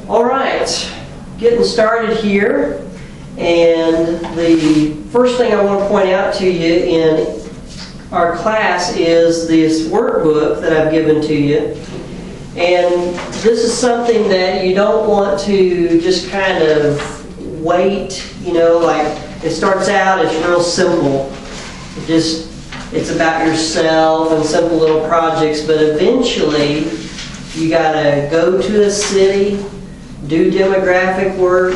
All right, getting started here, and the first thing I want to point out to you in our class is this workbook that I've given to you. And this is something that you don't want to just kind of wait, like it starts out, it's real simple. It's about yourself and simple little projects, but eventually you gotta go to a city, do demographic work,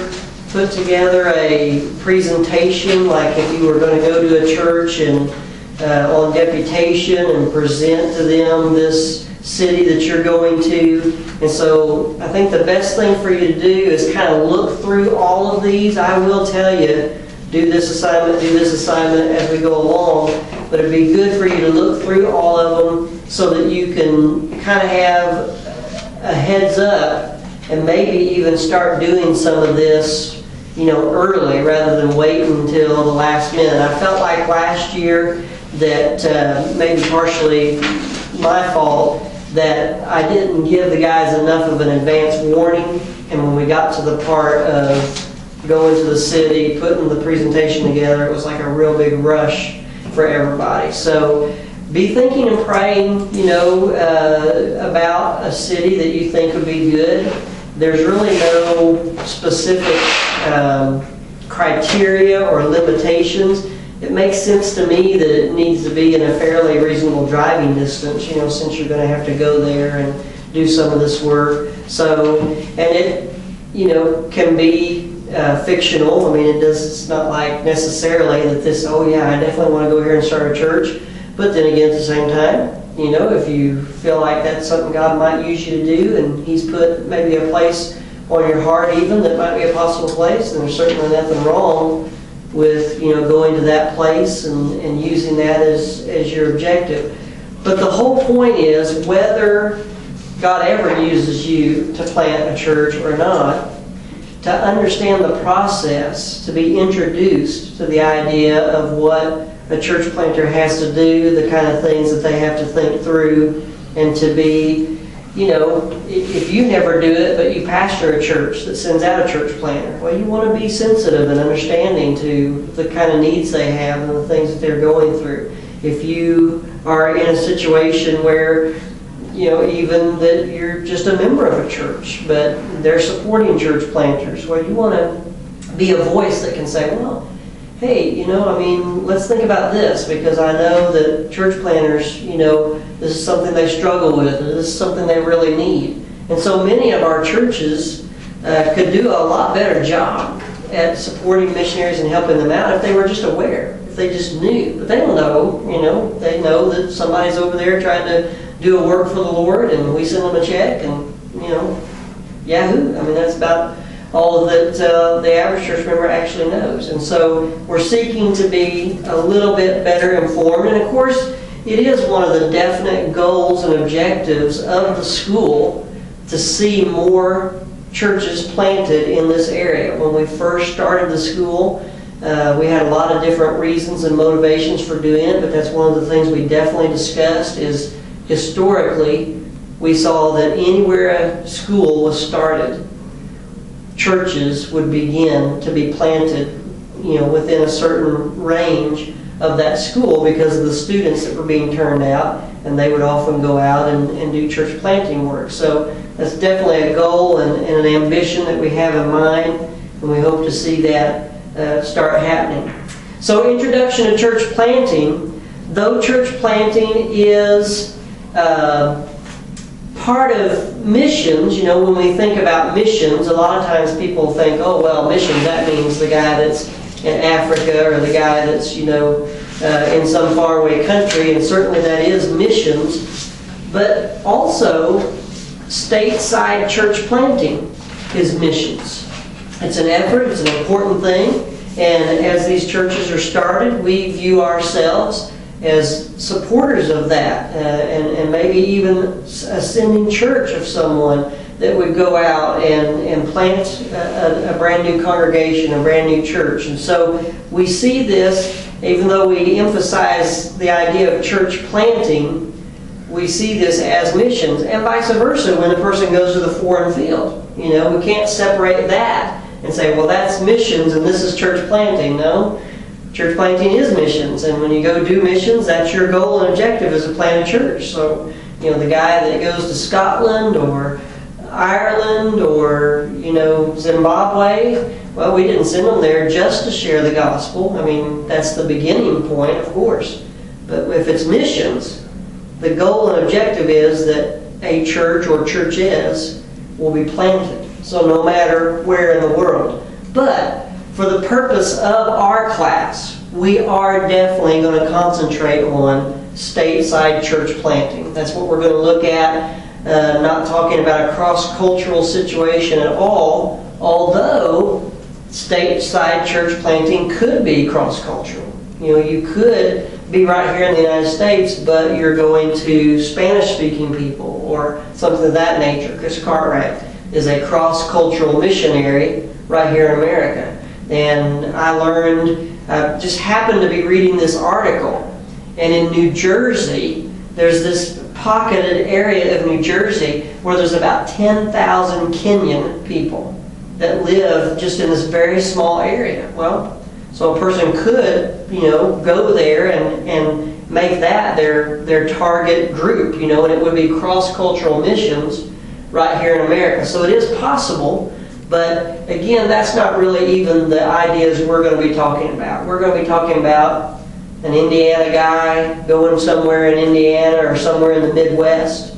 put together a presentation, like if you were going to go to a church and on deputation and present to them this city that you're going to. And so I think the best thing for you to do is kind of look through all of these. I will tell you, do this assignment as we go along, but it'd be good for you to look through all of them so that you can kind of have a heads up and maybe even start doing some of this, early rather than waiting until the last minute. I felt like last year that maybe partially my fault that I didn't give the guys enough of an advance warning, and when we got to the part of going to the city, putting the presentation together, it was like a real big rush for everybody. So be thinking and praying, about a city that you think would be good. There's really no specific criteria or limitations. It makes sense to me that it needs to be in a fairly reasonable driving distance, since you're going to have to go there and do some of this work. So, and it, can be fictional. I mean, it's not like necessarily that this, oh yeah, I definitely want to go here and start a church. But then again, at the same time, if you feel like that's something God might use you to do, and He's put maybe a place on your heart even that might be a possible place, then there's certainly nothing wrong with, going to that place and using that as your objective. But the whole point is, whether God ever uses you to plant a church or not, to understand the process, to be introduced to the idea of what a church planter has to do, the kind of things that they have to think through, and to be, if you never do it, but you pastor a church that sends out a church planter, well, you want to be sensitive and understanding to the kind of needs they have and the things that they're going through. If you are in a situation where, even that you're just a member of a church, but they're supporting church planters, well, you want to be a voice that can say, well, hey, let's think about this, because I know that church planters, this is something they struggle with, and this is something they really need. And so many of our churches could do a lot better job at supporting missionaries and helping them out if they were just aware, if they just knew. But they don't know, they know that somebody's over there trying to do a work for the Lord, and we send them a check, and, yahoo. That's about all that the average church member actually knows. And so we're seeking to be a little bit better informed. And of course, it is one of the definite goals and objectives of the school to see more churches planted in this area. When we first started the school, we had a lot of different reasons and motivations for doing it, but that's one of the things we definitely discussed is historically we saw that anywhere a school was started, churches would begin to be planted, within a certain range of that school because of the students that were being turned out, and they would often go out and do church planting work. So that's definitely a goal and an ambition that we have in mind, and we hope to see that start happening. So, introduction to church planting. Though church planting is part of missions, when we think about missions, a lot of times people think, oh, well, missions, that means the guy that's in Africa or the guy that's, in some faraway country, and certainly that is missions. But also, stateside church planting is missions. It's an effort, it's an important thing, and as these churches are started, we view ourselves as supporters of that, and maybe even a sending church of someone that would go out and plant a brand new congregation, a brand new church. And so we see this, even though we emphasize the idea of church planting, we see this as missions, and vice versa when a person goes to the foreign field. We can't separate that and say, well, that's missions and this is church planting. No, church planting is missions, and when you go do missions, that's your goal and objective, is to plant a church. So, the guy that goes to Scotland or Ireland or, Zimbabwe, well, we didn't send them there just to share the gospel. I mean, that's the beginning point, of course. But if it's missions, the goal and objective is that a church or churches will be planted. So no matter where in the world. But for the purpose of our class, we are definitely going to concentrate on stateside church planting. That's what we're going to look at. Not talking about a cross-cultural situation at all, although stateside church planting could be cross-cultural. You could be right here in the United States, but you're going to Spanish-speaking people or something of that nature. Chris Cartwright is a cross-cultural missionary right here in America. And I just happened to be reading this article, and in New Jersey, there's this pocketed area of New Jersey where there's about 10,000 Kenyan people that live just in this very small area. Well, so a person could, go there and make that their target group, and it would be cross-cultural missions right here in America. So it is possible, but again, that's not really even the ideas we're going to be talking about. We're going to be talking about an Indiana guy going somewhere in Indiana or somewhere in the Midwest,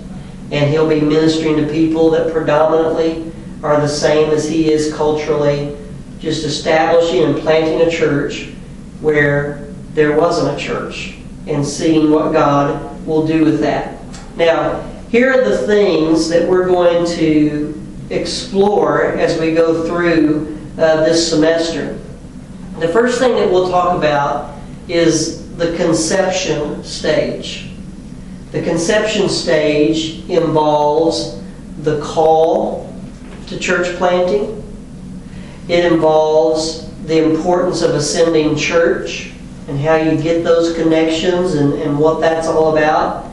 and he'll be ministering to people that predominantly are the same as he is culturally, just establishing and planting a church where there wasn't a church and seeing what God will do with that. Now, here are the things that we're going to explore as we go through this semester. The first thing that we'll talk about is the conception stage. The conception stage involves the call to church planting. It involves the importance of ascending church and how you get those connections and what that's all about.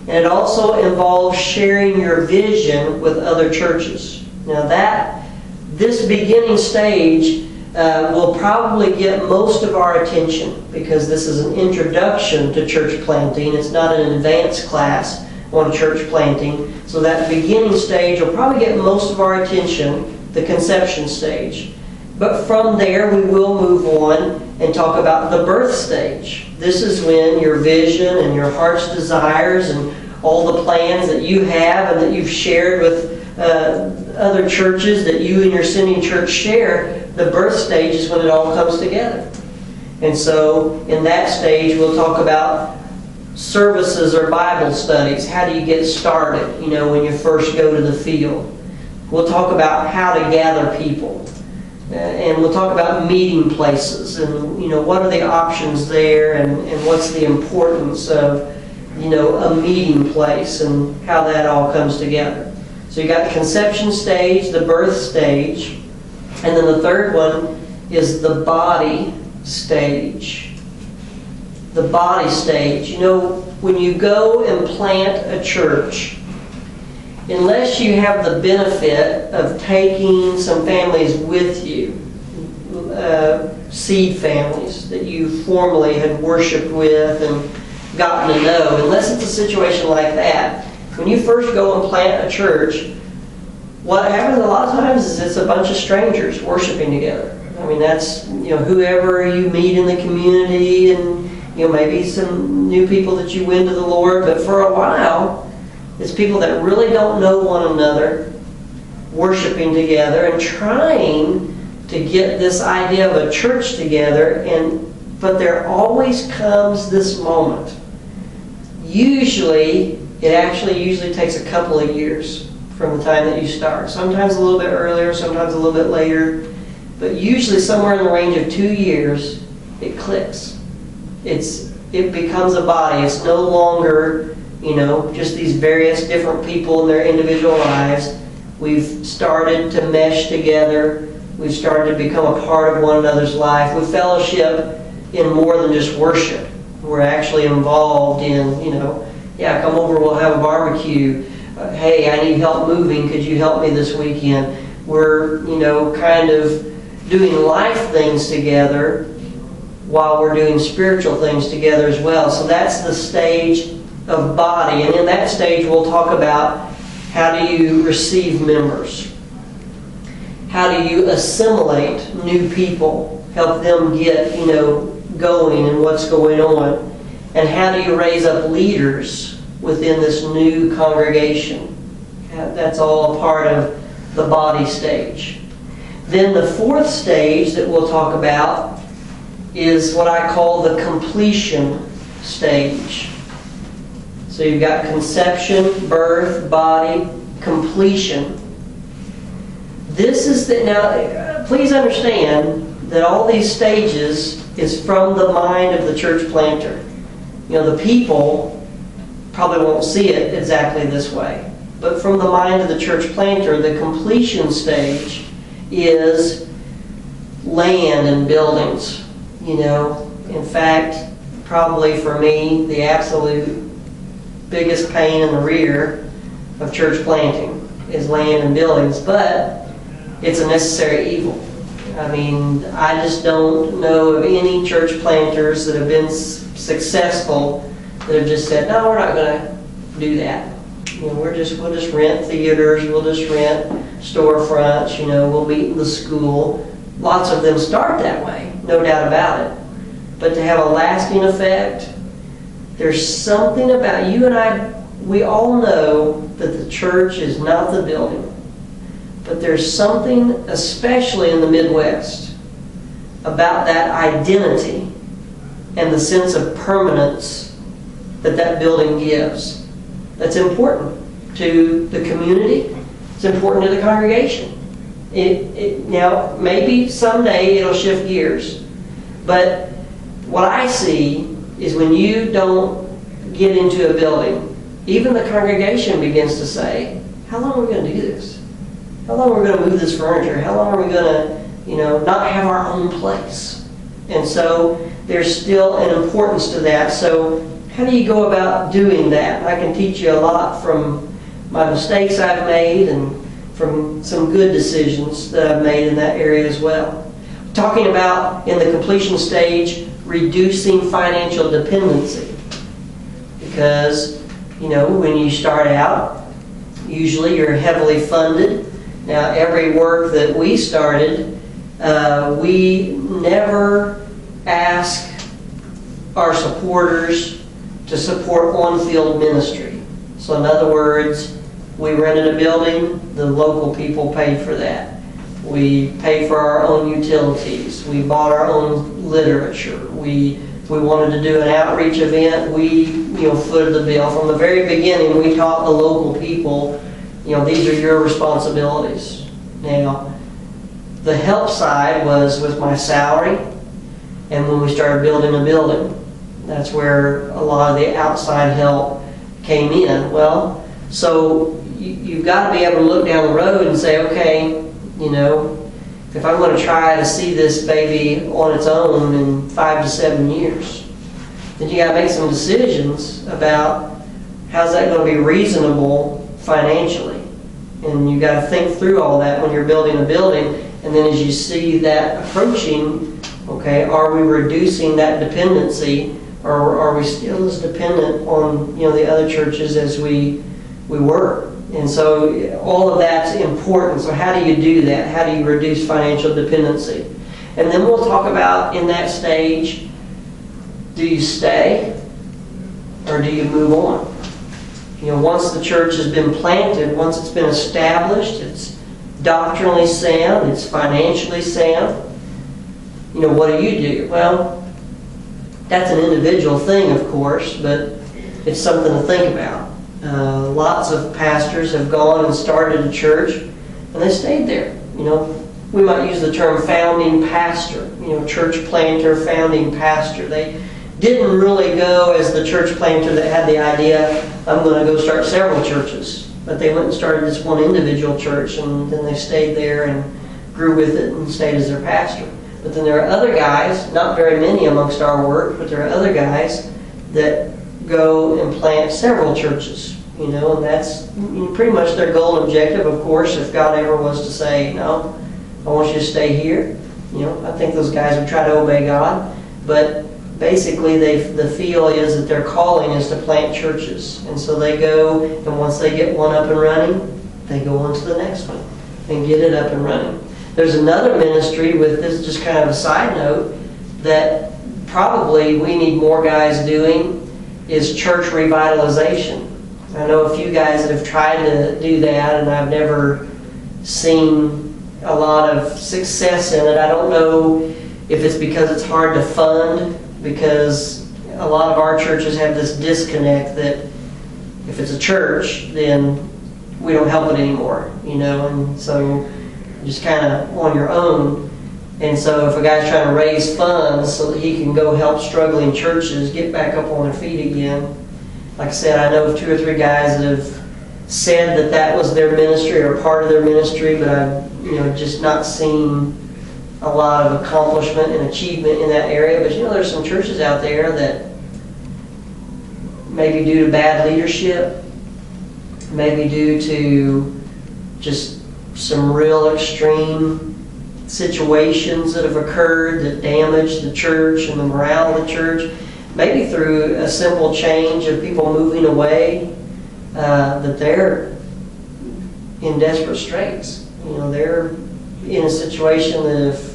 And it also involves sharing your vision with other churches. Now this beginning stage will probably get most of our attention because this is an introduction to church planting. It's not an advanced class on church planting. So that beginning stage will probably get most of our attention, the conception stage. But from there we will move on and talk about the birth stage. This is when your vision and your heart's desires and all the plans that you have and that you've shared with other churches that you and your sending church share, the birth stage is when it all comes together. And so in that stage we'll talk about services or Bible studies. How do you get started, when you first go to the field? We'll talk about how to gather people. And we'll talk about meeting places and, what are the options there and what's the importance of, a meeting place and how that all comes together. So you got the conception stage, the birth stage, and then the third one is the body stage. The body stage. When you go and plant a church, unless you have the benefit of taking some families with you, seed families that you formerly had worshiped with and gotten to know, unless it's a situation like that, when you first go and plant a church, what happens a lot of times is it's a bunch of strangers worshiping together. I mean, that's, whoever you meet in the community and, maybe some new people that you win to the Lord, but for a while, it's people that really don't know one another, worshiping together and trying to get this idea of a church together. But there always comes this moment. Usually takes a couple of years from the time that you start. Sometimes a little bit earlier, sometimes a little bit later. But usually somewhere in the range of 2 years, it clicks. It becomes a body. It's no longer just these various different people in their individual lives. We've started to mesh together. We've started to become a part of one another's life. We fellowship in more than just worship. We're actually involved in, Yeah, come over, we'll have a barbecue. Hey, I need help moving, could you help me this weekend? We're, kind of doing life things together while we're doing spiritual things together as well. So that's the stage of body. And in that stage, we'll talk about how do you receive members? How do you assimilate new people? Help them get, going and what's going on? And how do you raise up leaders within this new congregation? That's all a part of the body stage. Then the fourth stage that we'll talk about is what I call the completion stage. So you've got conception, birth, body, completion. This is now, please understand that all these stages is from the mind of the church planter. The people probably won't see it exactly this way. But from the mind of the church planter, the completion stage is land and buildings. In fact, probably for me, the absolute biggest pain in the rear of church planting is land and buildings, but it's a necessary evil. I just don't know of any church planters that have been successful that have just said, no, we're not going to do that. We'll just rent theaters, we'll just rent storefronts, we'll meet in the school. Lots of them start that way, no doubt about it. But to have a lasting effect, there's something about you and I, we all know that the church is not the building. But there's something, especially in the Midwest, about that identity and the sense of permanence that building gives. That's important to the community. It's important to the congregation. Now, maybe someday it'll shift gears. But what I see is when you don't get into a building, even the congregation begins to say, how long are we going to do this? How long are we going to move this furniture? How long are we going to, not have our own place? And so there's still an importance to that. So how do you go about doing that? I can teach you a lot from my mistakes I've made and from some good decisions that I've made in that area as well. Talking about, in the completion stage, reducing financial dependency. Because, when you start out, usually you're heavily funded. Now, every work that we started, we never ask our supporters to support on-field ministry. So in other words, we rented a building, the local people paid for that. We paid for our own utilities. We bought our own literature. We wanted to do an outreach event. We footed the bill. From the very beginning, we taught the local people, these are your responsibilities. Now, the help side was with my salary, and when we started building a building, that's where a lot of the outside help came in. Well, so you've got to be able to look down the road and say, okay, if I'm going to try to see this baby on its own in 5 to 7 years, then you got to make some decisions about how's that going to be reasonable financially. And you got to think through all that when you're building a building. And then as you see that approaching, okay, are we reducing that dependency, or are we still as dependent on the other churches as we were? And so all of that's important. So how do you do that? How do you reduce financial dependency? And then we'll talk about, in that stage, do you stay or do you move on? Once the church has been planted, once it's been established, it's doctrinally sound, it's financially sound, what do you do? Well, that's an individual thing, of course, but it's something to think about. Lots of pastors have gone and started a church, and they stayed there. We might use the term founding pastor, church planter, founding pastor. They didn't really go as the church planter that had the idea, I'm going to go start several churches. But they went and started this one individual church, and then they stayed there and grew with it and stayed as their pastor. But then there are other guys, not very many amongst our work, but there are other guys that go and plant several churches, and that's pretty much their goal and objective. Of course, if God ever was to say, no, I want you to stay here, I think those guys would try to obey God. But basically, the feel is that their calling is to plant churches. And so they go, and once they get one up and running, they go on to the next one and get it up and running. There's another ministry this is just kind of a side note, that probably we need more guys doing, is church revitalization. I know a few guys that have tried to do that, and I've never seen a lot of success in it. I don't know if it's because it's hard to fund, because a lot of our churches have this disconnect that if it's a church, then we don't help it anymore, and so you're just kind of on your own. And so if a guy's trying to raise funds so that he can go help struggling churches get back up on their feet again, like I said, I know of 2 or 3 guys that have said that was their ministry or part of their ministry, but I've just not seen a lot of accomplishment and achievement in that area. But there's some churches out there that maybe due to bad leadership, maybe due to just some real extreme situations that have occurred that damage the church and the morale of the church, maybe through a simple change of people moving away, that they're in desperate straits. They're in a situation that if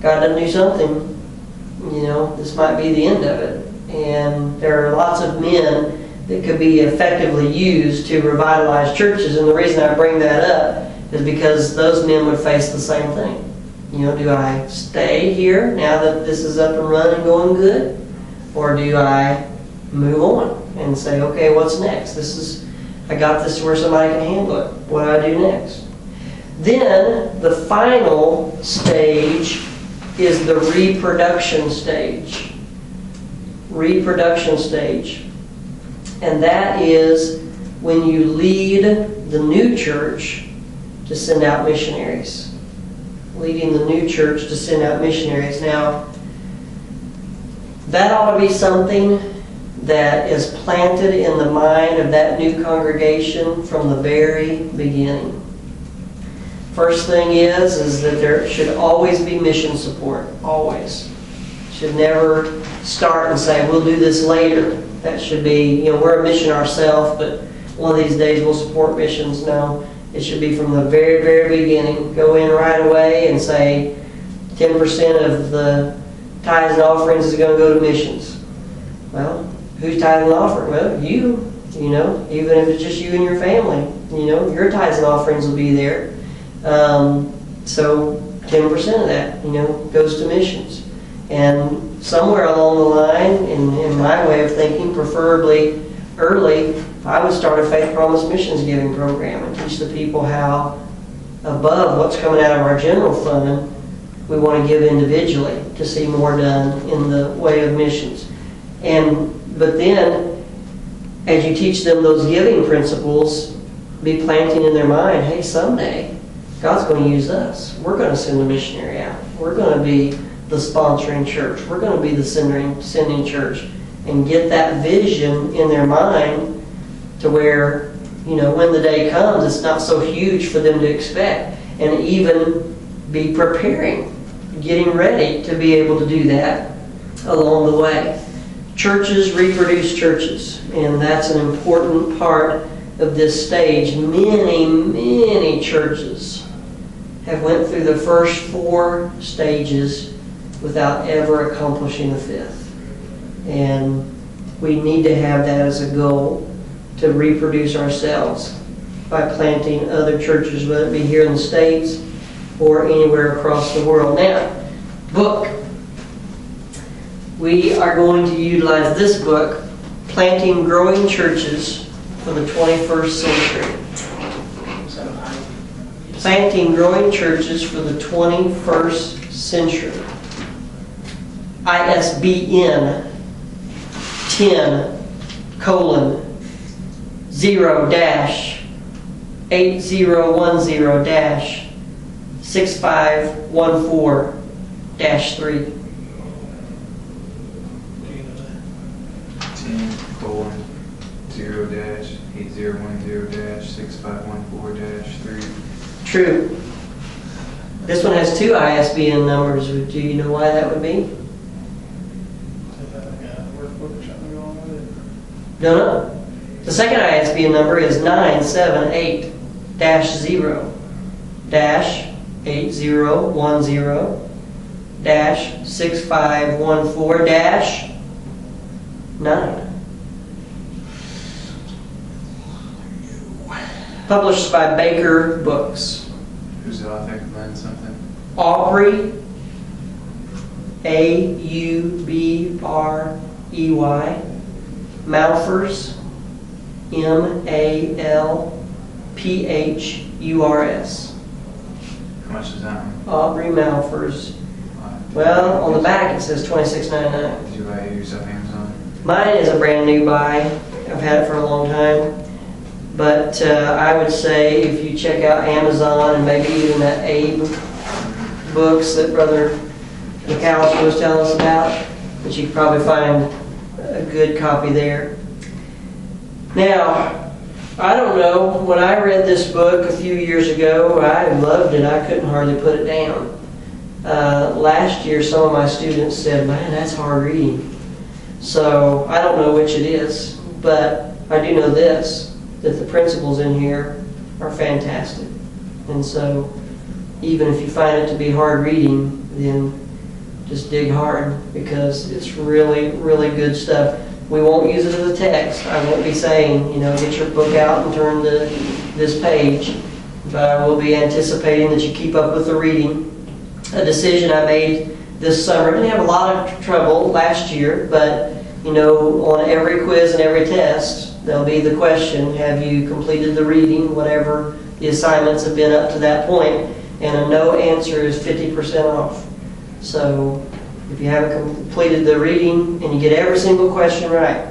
God doesn't do something, this might be the end of it. And there are lots of men that could be effectively used to revitalize churches. And the reason I bring that up is because those men would face the same thing. Do I stay here now that this is up and running, going good? Or do I move on and say, okay, what's next? I got this where somebody can handle it. What do I do next? Then the final stage is the reproduction stage. Reproduction stage. And that is when you lead the new church to send out missionaries. Leading the new church to send out missionaries. Now, that ought to be something that is planted in the mind of that new congregation from the very beginning. First thing is that there should always be mission support. Always. Should never start and say, we'll do this later. That should be, we're a mission ourselves, but one of these days we'll support missions. No. It should be from the very, very beginning. Go in right away and say 10% of the tithes and offerings is going to go to missions. Well, who's tithing and offering? Well, you, even if it's just you and your family, your tithes and offerings will be there. So 10% of that, goes to missions. And somewhere along the line, in my way of thinking, preferably early, I would start a Faith Promise Missions Giving program and teach the people how, above what's coming out of our general fund, we want to give individually to see more done in the way of missions. But then, as you teach them those giving principles, be planting in their mind, hey, someday God's going to use us. We're going to send a missionary out. We're going to be the sponsoring church. We're going to be the sending church. And get that vision in their mind to where, when the day comes, it's not so huge for them to expect. And even be preparing, getting ready to be able to do that along the way. Churches reproduce churches, and that's an important part of this stage. Many, many churches have went through the first 4 stages without ever accomplishing the 5th. And we need to have that as a goal, to reproduce ourselves by planting other churches, whether it be here in the States or anywhere across the world. Now, book. We are going to utilize this book, Planting Growing Churches for the 21st Century. Planting Growing Churches for the 21st Century. ISBN 10:0-8010-6514-3. 010-6514-3. True. This one has two ISBN numbers. Do you know why that would be? No, no. The second ISBN number is 978-0-80-80-6514-9. Published by Baker Books. Who's the author? Glenn something? Aubrey, Aubrey, Malphurs, Malphurs. How much is that one? Aubrey Malphurs. Well, on the back it says $26.99. Did you buy it yourself Amazon? Mine is a brand new buy. I've had it for a long time. But I would say if you check out Amazon and maybe even that Abe books that Brother McAllister was telling us about, that you could probably find a good copy there. Now, I don't know, when I read this book a few years ago, I loved it. I couldn't hardly put it down. Last year, some of my students said, man, that's hard reading. So I don't know which it is, but I do know this, that the principles in here are fantastic. And so even if you find it to be hard reading, then just dig hard, because it's really, really good stuff. We won't use it as a text. I won't be saying, get your book out and turn to this page. But I will be anticipating that you keep up with the reading. A decision I made this summer. I didn't have a lot of trouble last year, but on every quiz and every test, there'll be the question, have you completed the reading, whatever the assignments have been up to that point, and a no answer is 50% off. So if you haven't completed the reading and you get every single question right,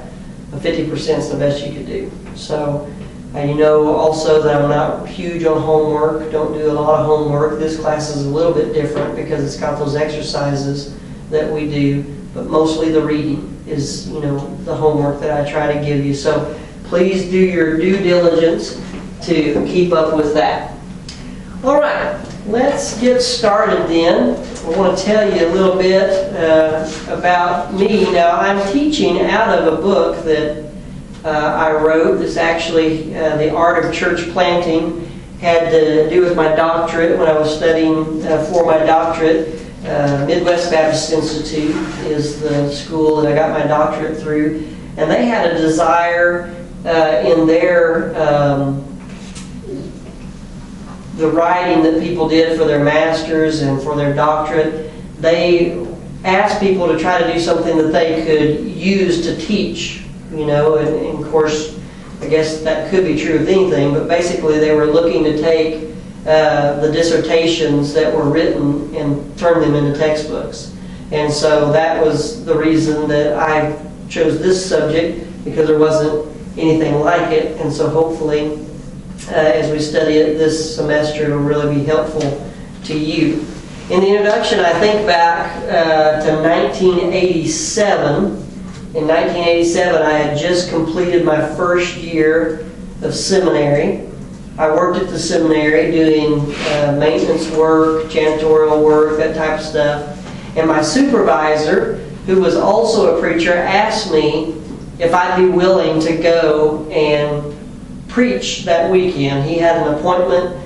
a 50% is the best you could do. So also that I'm not huge on homework, don't do a lot of homework. This class is a little bit different because it's got those exercises that we do, but mostly the reading is, the homework that I try to give you. So please do your due diligence to keep up with that. All right, let's get started then. I want to tell you a little bit about me. Now, I'm teaching out of a book that I wrote. It's actually The Art of Church Planting. Had to do with my doctorate when I was studying for my doctorate. Midwest Baptist Institute is the school that I got my doctorate through. And they had a desire in their the writing that people did for their masters and for their doctorate. They asked people to try to do something that they could use to teach, and of course, I guess that could be true of anything, but basically they were looking to take the dissertations that were written and turn them into textbooks. And so that was the reason that I chose this subject, because there wasn't anything like it. And so hopefully, as we study it this semester, it will really be helpful to you. In the introduction, I think back to 1987. In 1987, I had just completed my first year of seminary. I worked at the seminary doing maintenance work, janitorial work, that type of stuff. And my supervisor, who was also a preacher, asked me if I'd be willing to go and preach that weekend. He had an appointment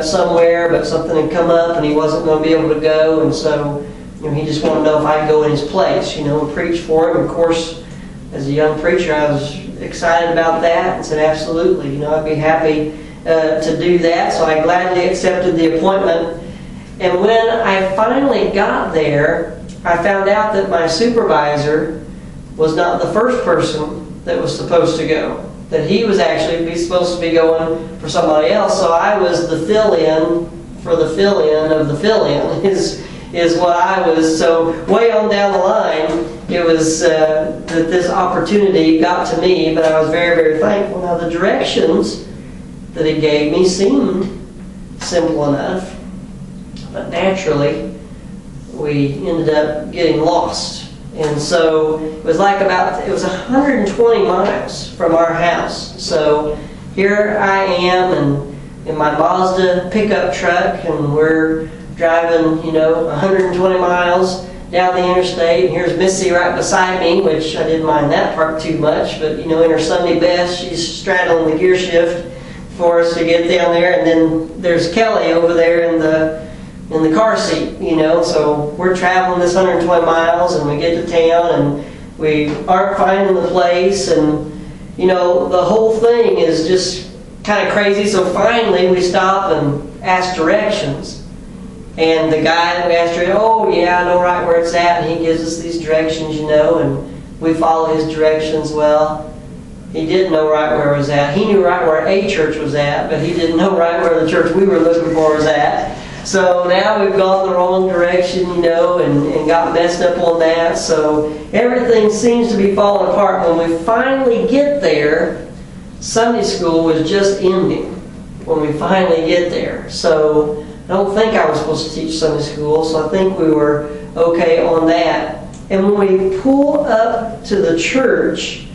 somewhere, but something had come up and he wasn't going to be able to go. And so he just wanted to know if I'd go in his place, and preach for him. Of course, as a young preacher, I was excited about that and said, absolutely, I'd be happy to do that. So I gladly accepted the appointment. And when I finally got there, I found out that my supervisor was not the first person that was supposed to go, that he was actually supposed to be going for somebody else. So I was the fill-in for the fill-in of the fill-in is what I was. So way on down the line, it was that this opportunity got to me, but I was very, very thankful. Now, the directions that he gave me seemed simple enough, but naturally we ended up getting lost. And so it was 120 miles from our house. So here I am in my Mazda pickup truck, and we're driving, 120 miles down the interstate, and here's Missy right beside me, which I didn't mind that part too much, but in her Sunday best, she's straddling the gear shift for us to get down there, and then there's Kelly over there in the car seat, so we're traveling this 120 miles, and we get to town, and we aren't finding the place, and the whole thing is just kind of crazy. So finally we stop and ask directions, and the guy that we asked, oh yeah, I know right where it's at, and he gives us these directions, and we follow his directions. Well, he didn't know right where it was at. He knew right where a church was at, but he didn't know right where the church we were looking for was at. So now we've gone the wrong direction, and got messed up on that. So everything seems to be falling apart. When we finally get there, Sunday school was just ending when we finally get there. So I don't think I was supposed to teach Sunday school, so I think we were okay on that. And when we pull up to the church,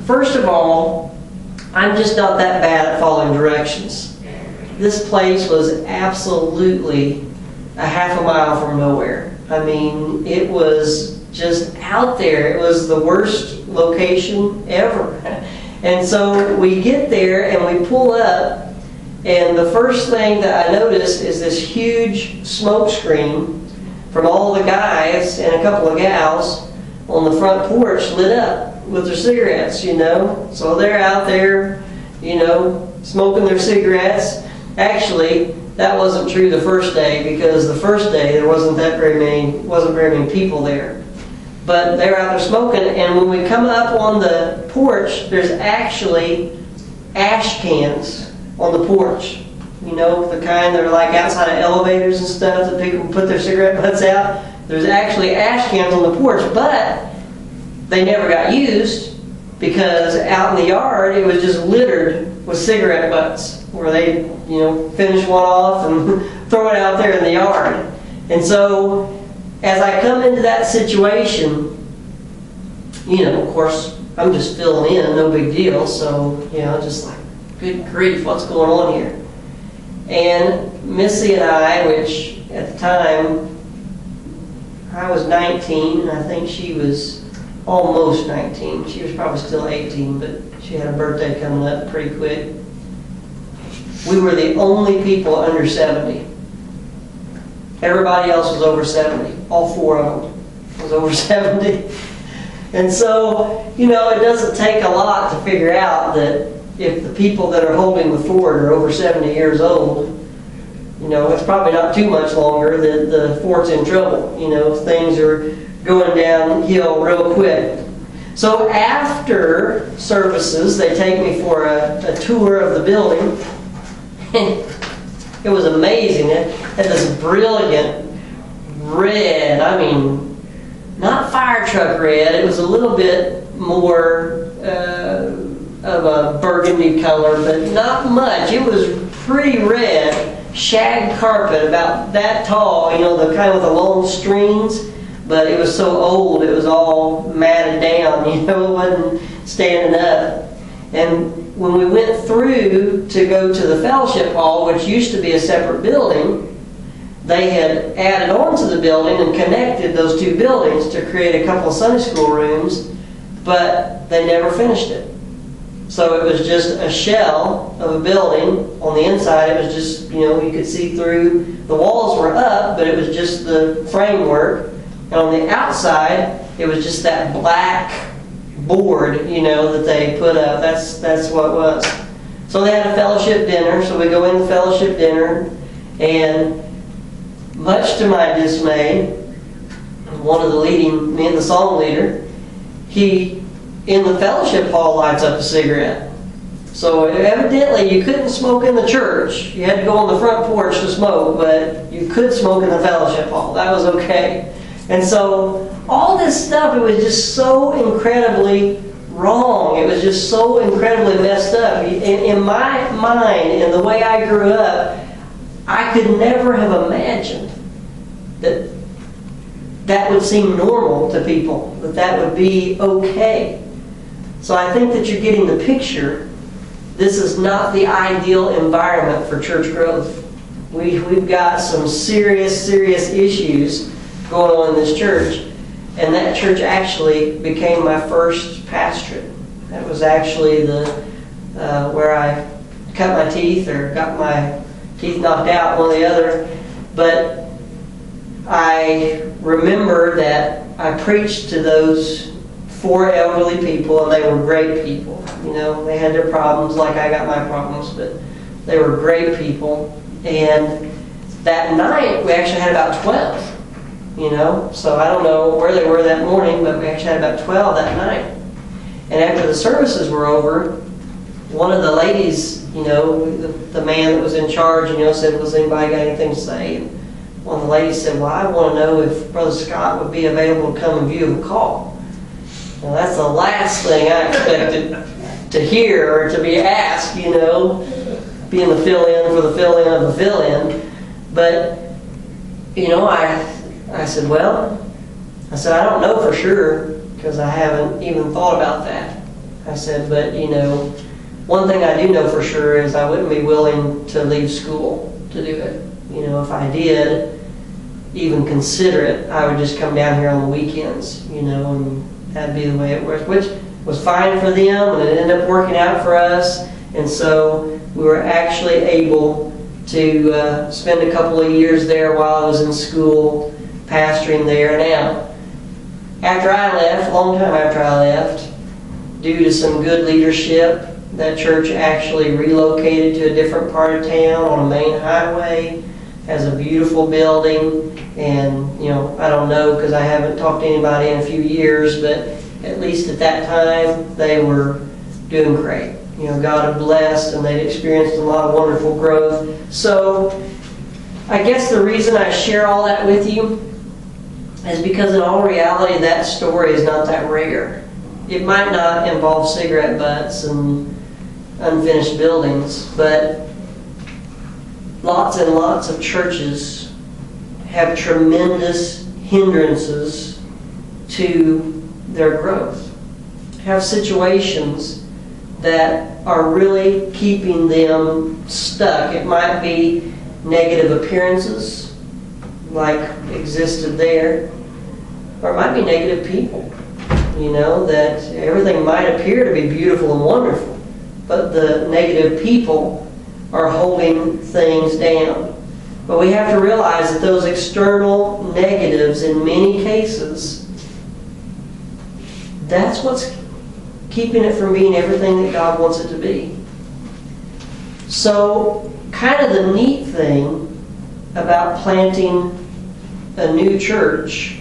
first of all, I'm just not that bad at following directions. This place was absolutely a half a mile from nowhere. I mean, it was just out there. It was the worst location ever. And so we get there and we pull up, and the first thing that I notice is this huge smoke screen from all the guys and a couple of gals on the front porch lit up with their cigarettes, So they're out there, smoking their cigarettes. Actually, that wasn't true the first day, because the first day there wasn't very many people there. But they're out there smoking, and when we come up on the porch, there's actually ash cans on the porch. The kind that are like outside of elevators and stuff that people put their cigarette butts out. There's actually ash cans on the porch, but they never got used, because out in the yard it was just littered with cigarette butts, where they, finish one off and throw it out there in the yard. And so as I come into that situation, of course, I'm just filling in, no big deal. So, just like, good grief, what's going on here? And Missy and I, which at the time, I was 19, and I think she was almost 19. She was probably still 18, but she had a birthday coming up pretty quick. We were the only people under 70. Everybody else was over 70. All four of them was over 70. And so, it doesn't take a lot to figure out that if the people that are holding the fort are over 70 years old, it's probably not too much longer that the fort's in trouble. Things are going downhill real quick. So after services, they take me for a tour of the building. It was amazing. It had this brilliant red, not fire truck red, it was a little bit more of a burgundy color, but not much. It was pretty red, shag carpet about that tall, the kind with the long strings, but it was so old it was all matted down, it wasn't standing up. And when we went through to go to the fellowship hall, which used to be a separate building, they had added on to the building and connected those two buildings to create a couple of Sunday school rooms, but they never finished it. So it was just a shell of a building. On the inside, it was just, you could see through. The walls were up, but it was just the framework. And on the outside, it was just that black board, that they put up. That's what it was. So they had a fellowship dinner. So we go in the fellowship dinner, and much to my dismay, one of me and the song leader, he in the fellowship hall lights up a cigarette. So evidently you couldn't smoke in the church. You had to go on the front porch to smoke, but you could smoke in the fellowship hall. That was okay. And so all this stuff, it was just so incredibly wrong. It was just so incredibly messed up. In my mind, in the way I grew up, I could never have imagined that that would seem normal to people, that would be okay. So I think that you're getting the picture this is not the ideal environment for church growth. We've got some serious issues going on in this church. And that church actually became my first pastorate. That was actually where I cut my teeth or got my teeth knocked out, one or the other. But I remember that I preached to those 4 elderly people, and they were great people. You know, they had their problems like I got my problems, but they were great people. And that night, we actually had about 12. You know, so I don't know where they were that morning, but we actually had about 12 that night. And after the services were over, one of the ladies, you know, the man that was in charge, you know, said, "Was anybody got anything to say?" And one of the ladies said, "Well, I want to know if Brother Scott would be available to come and view the call." Well, that's the last thing I expected to hear or to be asked, you know, being the fill-in for the fill-in of the fill-in. But, you know, I said, well, I don't know for sure because I haven't even thought about that. I said, but, you know, one thing I do know for sure is I wouldn't be willing to leave school to do it. You know, if I did even consider it, I would just come down here on the weekends, you know, and that'd be the way it worked, which was fine for them, and it ended up working out for us. And so we were actually able to spend a couple of years there while I was in school, pastoring there. Now, after I left, a long time after I left, due to some good leadership, that church actually relocated to a different part of town on a main highway, has a beautiful building, and, you know, I don't know because I haven't talked to anybody in a few years, but at least at that time, they were doing great. You know, God had blessed, and they'd experienced a lot of wonderful growth. So, I guess the reason I share all that with you is because in all reality, that story is not that rare. It might not involve cigarette butts and unfinished buildings, but lots and lots of churches have tremendous hindrances to their growth, have situations that are really keeping them stuck. It might be negative appearances like existed there, or it might be negative people, you know, that everything might appear to be beautiful and wonderful, but the negative people are holding things down. But we have to realize that those external negatives, in many cases, that's what's keeping it from being everything that God wants it to be. So, kind of the neat thing about planting a new church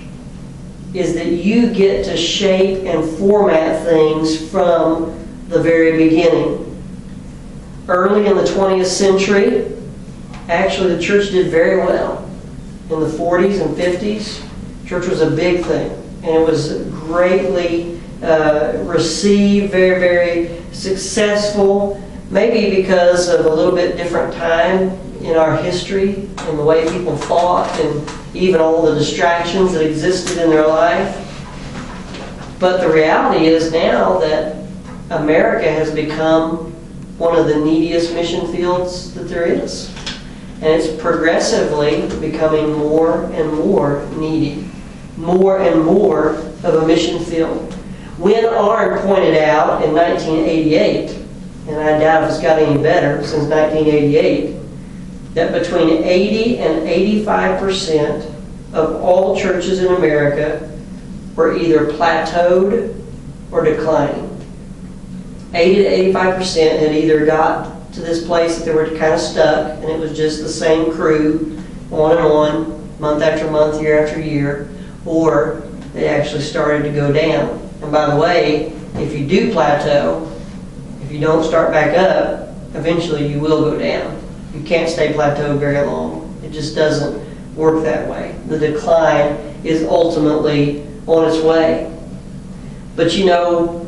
is that you get to shape and format things from the very beginning. Early in the 20th century, actually the church did very well. In the 40s and 50s, church was a big thing, and it was greatly received, very, very successful, maybe because of a little bit different time in our history and the way people thought and even all the distractions that existed in their life. But the reality is now that America has become one of the neediest mission fields that there is. And it's progressively becoming more and more needy, more and more of a mission field. Win Arndt pointed out in 1988, and I doubt if it's got any better since 1988, that between 80 and 85% of all churches in America were either plateaued or declining. 80 to 85% had either got to this place that they were kind of stuck, and it was just the same crew on and on, month after month, year after year, or they actually started to go down. And by the way, if you do plateau, if you don't start back up, eventually you will go down. You can't stay plateaued very long. It just doesn't work that way. The decline is ultimately on its way. But you know,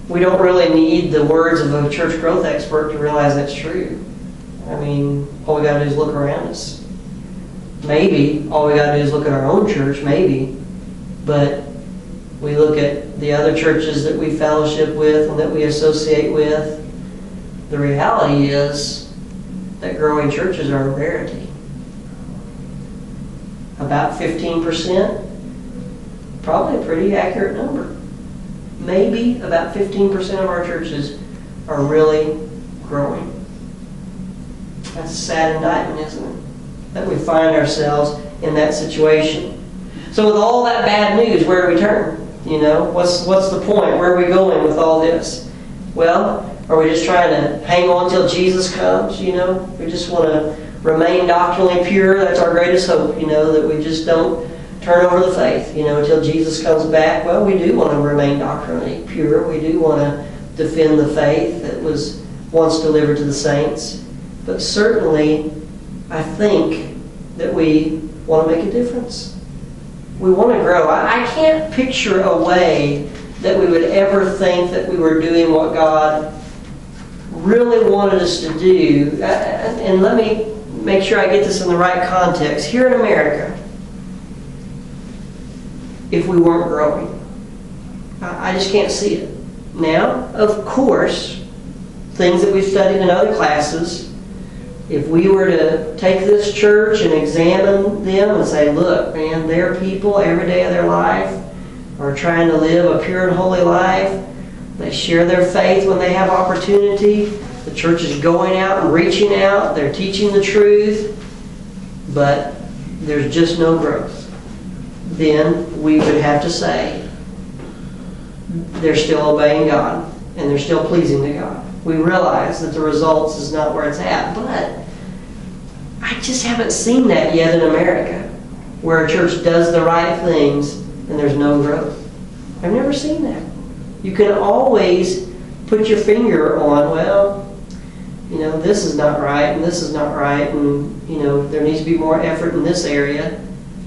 we don't really need the words of a church growth expert to realize that's true. I mean, all we got to do is look around us. Maybe all we got to do is look at our own church, maybe. But we look at the other churches that we fellowship with and that we associate with, The reality is that growing churches are a rarity. About 15%, probably a pretty accurate number. Maybe about 15% of our churches are really growing. That's a sad indictment, isn't it? That we find ourselves in that situation. So with all that bad news, where do we turn? You know, what's the point? Where are we going with all this? Well, are we just trying to hang on till Jesus comes? You know, we just want to remain doctrinally pure. That's our greatest hope, you know, that we just don't turn over the faith, you know, until Jesus comes back. Well, we do want to remain doctrinally pure. We do want to defend the faith that was once delivered to the saints. But certainly, I think that we want to make a difference. We want to grow. I can't picture a way that we would ever think that we were doing what God really wanted us to do. And let me make sure I get this in the right context. Here in America, if we weren't growing, I just can't see it. Now, of course, things that we've studied in other classes, if we were to take this church and examine them and say, look, man, their people every day of their life are trying to live a pure and holy life. They share their faith when they have opportunity. The church is going out and reaching out. They're teaching the truth. But there's just no growth. Then we would have to say they're still obeying God and they're still pleasing to God. We realize that the results is not where it's at, but I just haven't seen that yet in America, where a church does the right things and there's no growth. I've never seen that. You can always put your finger on, well, you know, this is not right and this is not right, and you know, there needs to be more effort in this area.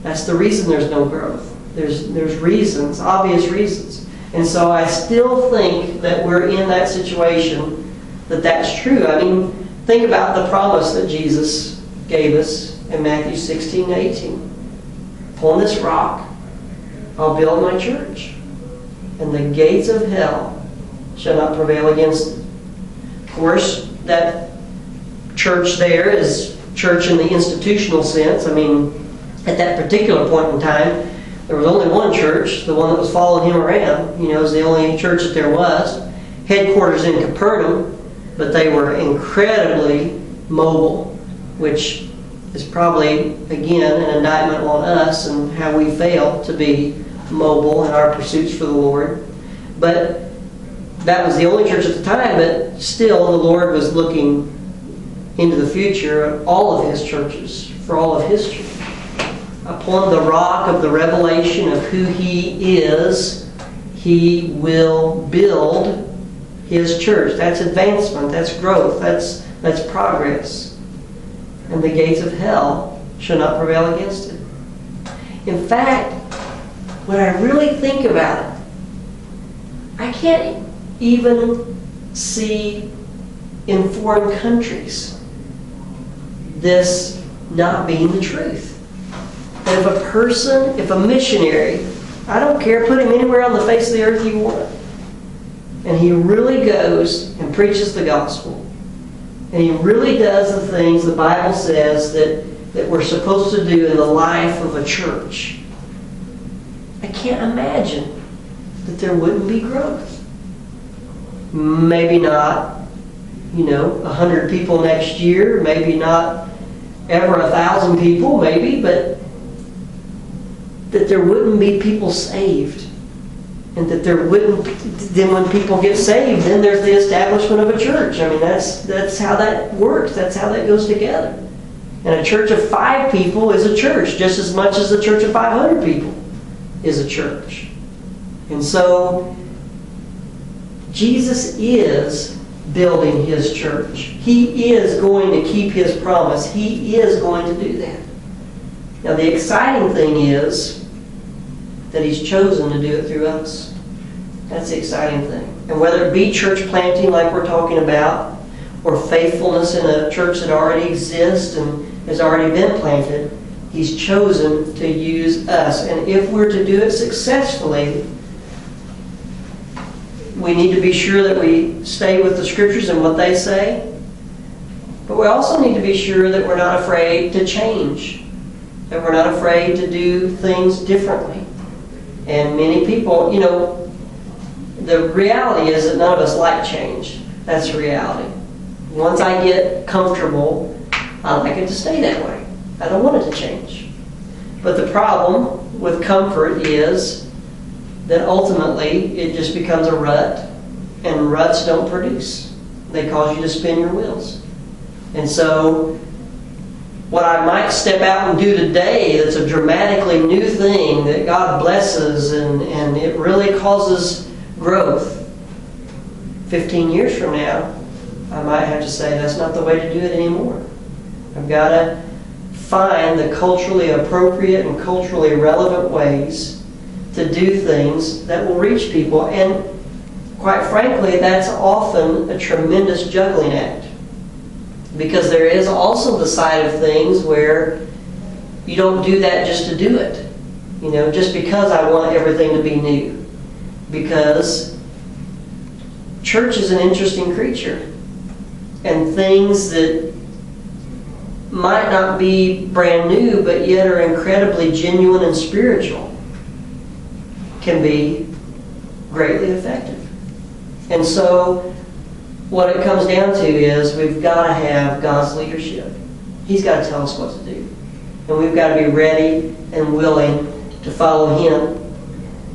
That's the reason there's no growth. There's reasons, obvious reasons. And so I still think that we're in that situation that's true. I mean, think about the promise that Jesus gave us in Matthew 16:18. Upon this rock, I'll build my church, and the gates of hell shall not prevail against it. Of course, that church there is church in the institutional sense. I mean, at that particular point in time, there was only one church, the one that was following him around. You know, it was the only church that there was. Headquarters in Capernaum, but they were incredibly mobile, which is probably, again, an indictment on us and how we fail to be mobile in our pursuits for the Lord. But that was the only church at the time, but still the Lord was looking into the future of all of His churches, for all of history. Upon the rock of the revelation of who He is, He will build His church. That's advancement, that's growth, that's progress. And the gates of hell shall not prevail against it. In fact, when I really think about it, I can't even see in foreign countries this not being the truth. That if a missionary, I don't care, put him anywhere on the face of the earth you want, and he really goes and preaches the gospel, and he really does the things the Bible says that we're supposed to do in the life of a church, I can't imagine that there wouldn't be growth. Maybe not, 100 people next year, maybe not ever 1,000 people, maybe, but that there wouldn't be people saved. And that there wouldn't, then when people get saved, then there's the establishment of a church. I mean, that's how that works. That's how that goes together. And a church of 5 people is a church, just as much as a church of 500 people is a church. And so, Jesus is building His church. He is going to keep His promise. He is going to do that. Now, the exciting thing is that He's chosen to do it through us. That's the exciting thing. And whether it be church planting like we're talking about, or faithfulness in a church that already exists and has already been planted, He's chosen to use us. And if we're to do it successfully, we need to be sure that we stay with the scriptures and what they say. But we also need to be sure that we're not afraid to change, that we're not afraid to do things differently. And many people, the reality is that none of us like change. That's the reality. Once I get comfortable, I like it to stay that way. I don't want it to change. But the problem with comfort is that ultimately it just becomes a rut, and ruts don't produce. They cause you to spin your wheels. And so what I might step out and do today that's a dramatically new thing that God blesses and it really causes growth, 15 years from now, I might have to say that's not the way to do it anymore. I've got to find the culturally appropriate and culturally relevant ways to do things that will reach people. And quite frankly, that's often a tremendous juggling act. Because there is also the side of things where you don't do that just to do it. Just because I want everything to be new. Because church is an interesting creature. And things that might not be brand new, but yet are incredibly genuine and spiritual, can be greatly effective. And so what it comes down to is we've got to have God's leadership. He's got to tell us what to do. And we've got to be ready and willing to follow Him.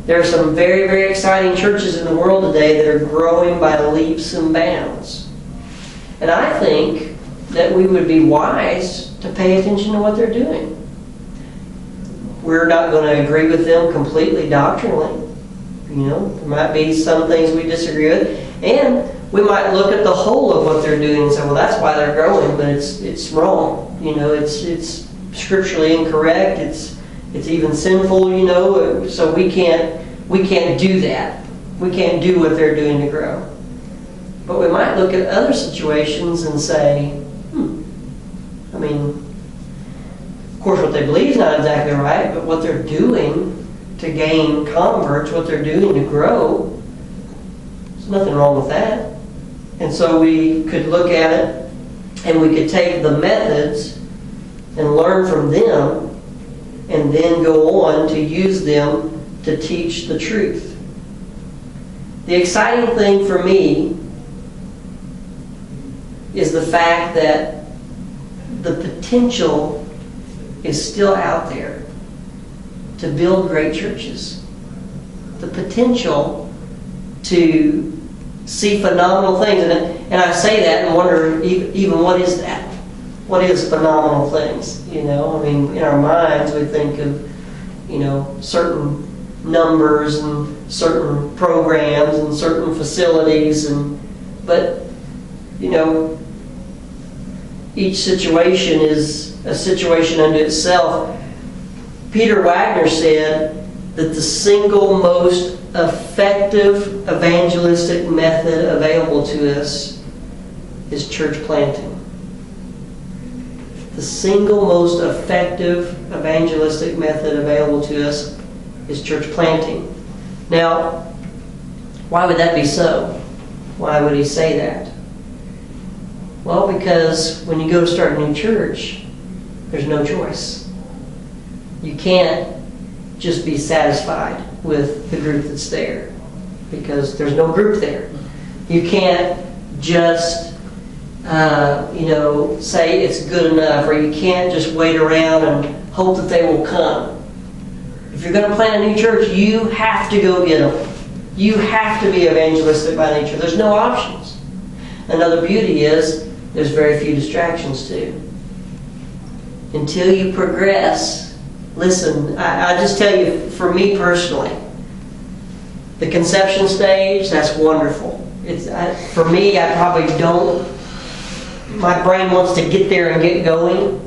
There are some very, very exciting churches in the world today that are growing by leaps and bounds. And I think that we would be wise to pay attention to what they're doing. We're not going to agree with them completely doctrinally. There might be some things we disagree with. And we might look at the whole of what they're doing and say, well, that's why they're growing, but it's wrong. It's scripturally incorrect. It's even sinful, so we can't do that. We can't do what they're doing to grow. But we might look at other situations and say, of course what they believe is not exactly right, but what they're doing to gain converts, what they're doing to grow, there's nothing wrong with that. And so we could look at it and we could take the methods and learn from them and then go on to use them to teach the truth. The exciting thing for me is the fact that the potential is still out there to build great churches. The potential to see phenomenal things. And I say that and wonder even what is that? What is phenomenal things? In our minds we think of, certain numbers and certain programs and certain facilities, but each situation is a situation unto itself. Peter Wagner said that the single most effective evangelistic method available to us is church planting. The single most effective evangelistic method available to us is church planting. Now, why would that be so? Why would he say that? Well, because when you go to start a new church, there's no choice. You can't just be satisfied with the group that's there, because there's no group there. You can't just say it's good enough, or you can't just wait around and hope that they will come. If you're going to plant a new church, you have to go get them. You have to be evangelistic by nature. There's no options. Another beauty is there's very few distractions too. Until you progress, listen, I just tell you, for me personally, the conception stage, that's wonderful. For me, I probably don't, my brain wants to get there and get going,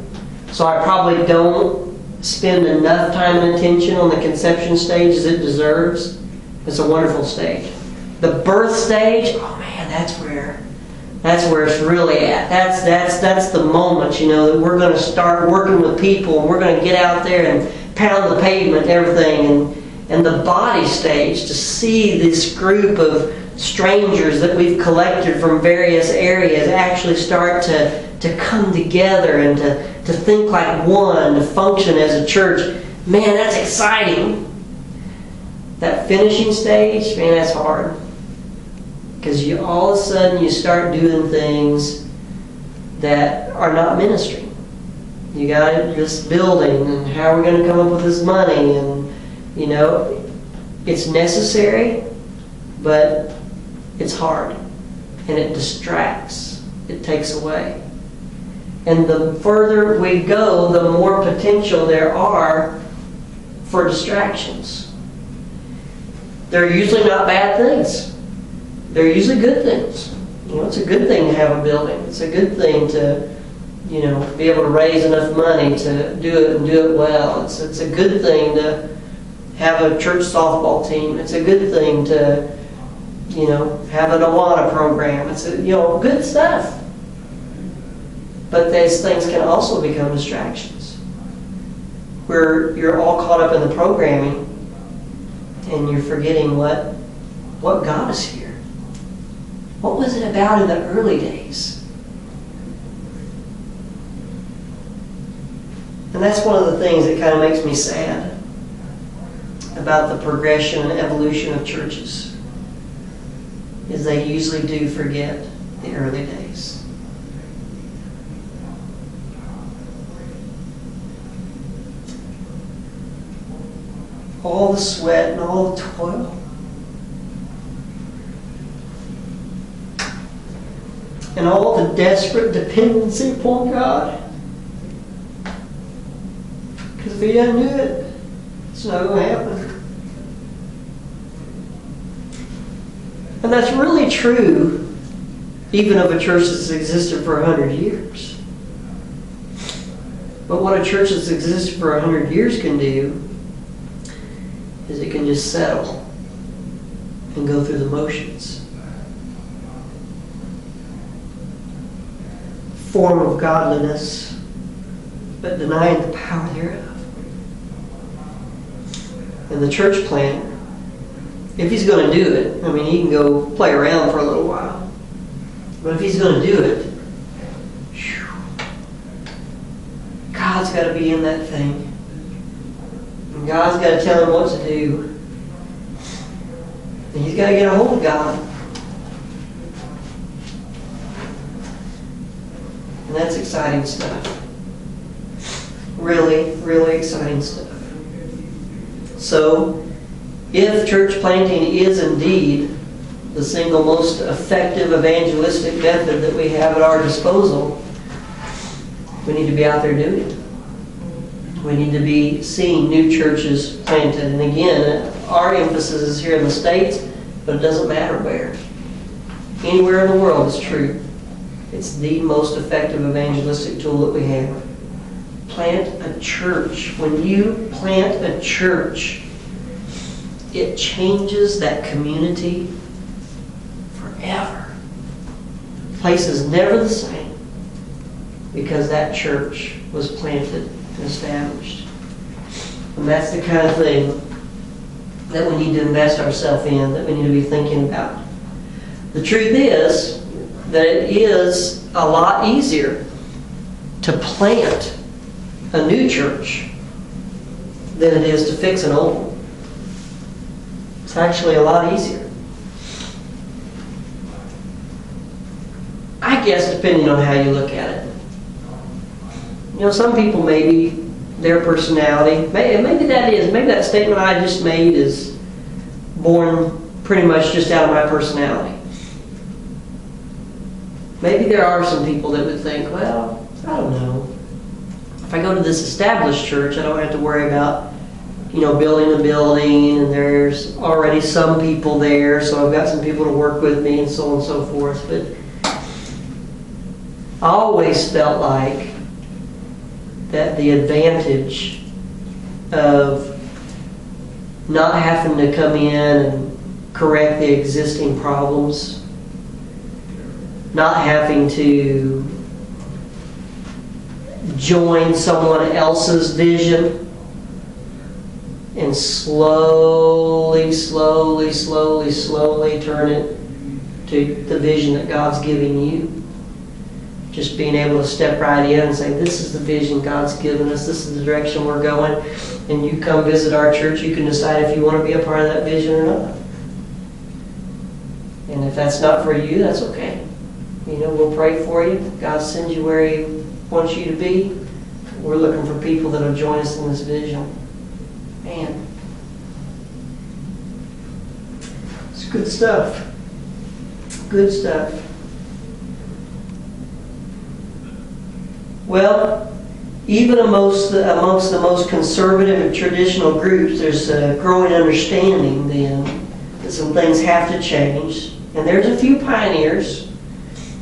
so I probably don't spend enough time and attention on the conception stage as it deserves. It's a wonderful stage. The birth stage, oh man, that's where it's really at. That's the moment, that we're going to start working with people, and we're going to get out there and pound the pavement and everything. And the body stage, to see this group of strangers that we've collected from various areas actually start to come together and to think like one, to function as a church, man, that's exciting. That finishing stage, man, that's hard. Because you all of a sudden you start doing things that are not ministry. You got this building, and how are we going to come up with this money? And, you know, it's necessary, but it's hard. And it distracts. It takes away. And the further we go, the more potential there are for distractions. They're usually not bad things. They're usually good things. You know, it's a good thing to have a building. It's a good thing to, you know, be able to raise enough money to do it and do it well. It's a good thing to have a church softball team. It's a good thing to, you know, have an Awana program. It's you know, good stuff. But these things can also become distractions, where you're all caught up in the programming and you're forgetting what got us here. What was it about in the early days? And that's one of the things that kind of makes me sad about the progression and evolution of churches, is they usually do forget the early days. All the sweat and all the toil. And all the desperate dependency upon God. Because if He doesn't do it, it's not going to happen. And that's really true even of a church that's existed for 100 years. But what a church that's existed for 100 years can do is it can just settle and go through the motions. Form of godliness, but denying the power thereof. And the church planter, if he's going to do it, I mean, he can go play around for a little while. But if he's going to do it, God's got to be in that thing. And God's got to tell him what to do. And he's got to get a hold of God. And that's exciting stuff. Really, really exciting stuff. So, if church planting is indeed the single most effective evangelistic method that we have at our disposal, we need to be out there doing it. We need to be seeing new churches planted. And again, our emphasis is here in the States, but it doesn't matter where. Anywhere in the world is true. It's the most effective evangelistic tool that we have. Plant a church. When you plant a church, it changes that community forever. The place is never the same because that church was planted and established. And that's the kind of thing that we need to invest ourselves in, that we need to be thinking about. The truth is that it is a lot easier to plant a new church than it is to fix an old one. It's actually a lot easier. I guess depending on how you look at it. You know, some people maybe their personality, maybe that statement I just made is born pretty much just out of my personality. Maybe there are some people that would think, well, I don't know. If I go to this established church, I don't have to worry about, building a building, and there's already some people there, so I've got some people to work with me, and so on and so forth. But I always felt like that the advantage of not having to come in and correct the existing problems, not having to join someone else's vision, and slowly turn it to the vision that God's giving you. Just being able to step right in and say, this is the vision God's given us, this is the direction we're going, and you come visit our church, you can decide if you want to be a part of that vision or not. And if that's not for you, that's okay. We'll pray for you. God sends you where He wants you to be. We're looking for people that will join us in this vision. Man. It's good stuff. Good stuff. Well, even amongst the most conservative and traditional groups, there's a growing understanding then that some things have to change. And there's a few pioneers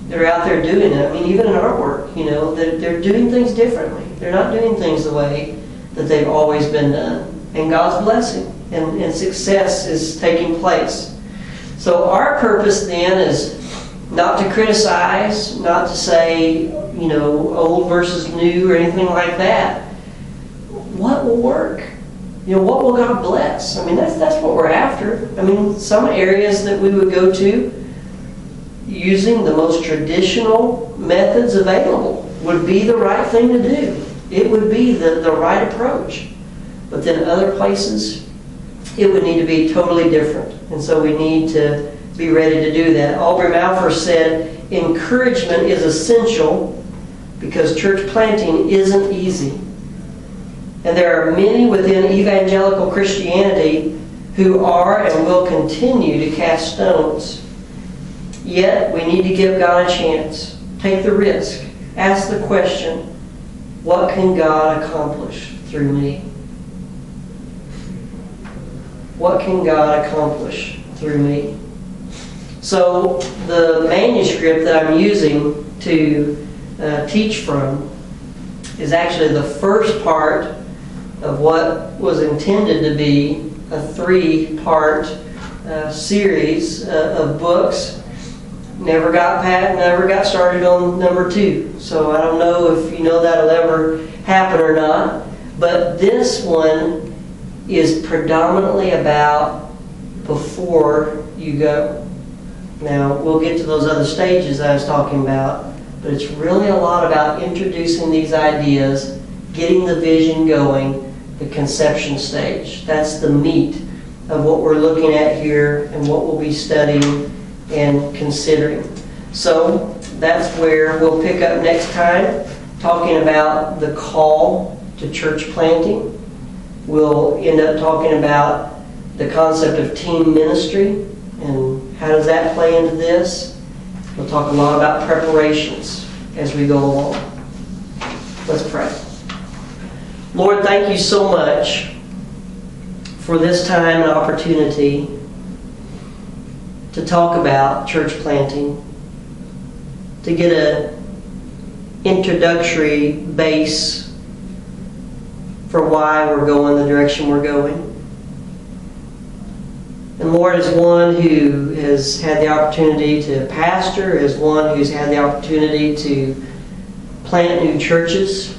that are out there doing it. I mean, even in our work, they're doing things differently. They're not doing things the way that they've always been done. And God's blessing and success is taking place. So our purpose then is not to criticize, not to say, old versus new or anything like that. What will work? What will God bless? I mean, that's what we're after. I mean, some areas that we would go to using the most traditional methods available would be the right thing to do. It would be the right approach. But then other places, it would need to be totally different. And so we need to be ready to do that. Aubrey Malfer said, encouragement is essential because church planting isn't easy. And there are many within evangelical Christianity who are and will continue to cast stones. Yet, we need to give God a chance. Take the risk. Ask the question, what can God accomplish through me? What can God accomplish through me? So, the manuscript that I'm using to teach from is actually the first part of what was intended to be a 3-part series of books. Never got started on number 2. So I don't know if that'll ever happen or not. But this one is predominantly about before you go. Now, we'll get to those other stages I was talking about, but it's really a lot about introducing these ideas, getting the vision going, the conception stage. That's the meat of what we're looking at here and what we'll be studying and considering. So that's where we'll pick up next time, talking about the call to church planting. We'll end up talking about the concept of team ministry and how does that play into this. We'll talk a lot about preparations as we go along. Let's pray. Lord, thank you so much for this time and opportunity to talk about church planting, to get an introductory base for why we're going the direction we're going. And Lord, as one who has had the opportunity to pastor, as one who's had the opportunity to plant new churches,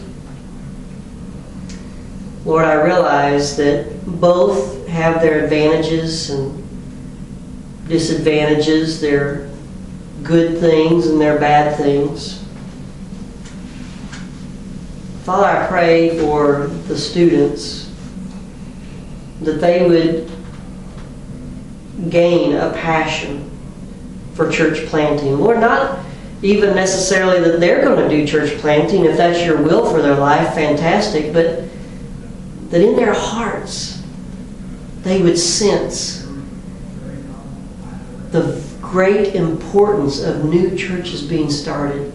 Lord, I realize that both have their advantages and disadvantages, their good things and their bad things. Father, I pray for the students that they would gain a passion for church planting. Lord, not even necessarily that they're going to do church planting. If that's your will for their life, fantastic. But that in their hearts they would sense the great importance of new churches being started.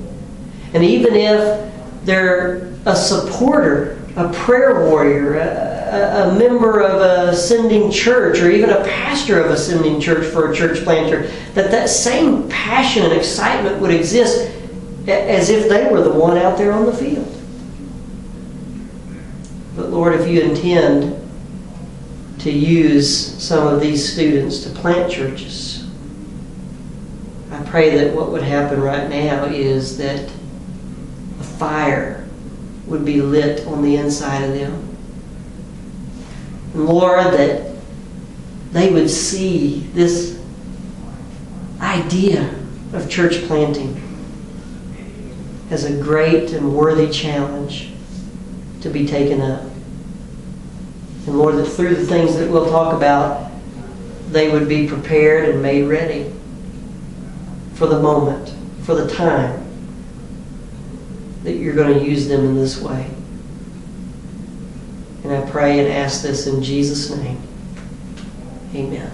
And even if they're a supporter, a prayer warrior, a member of a sending church, or even a pastor of a sending church for a church planter, that same passion and excitement would exist as if they were the one out there on the field. But Lord, if you intend to use some of these students to plant churches, I pray that what would happen right now is that a fire would be lit on the inside of them. And Lord, that they would see this idea of church planting as a great and worthy challenge to be taken up. And Lord, that through the things that we'll talk about, they would be prepared and made ready for the moment, for the time that you're going to use them in this way. And I pray and ask this in Jesus' name. Amen.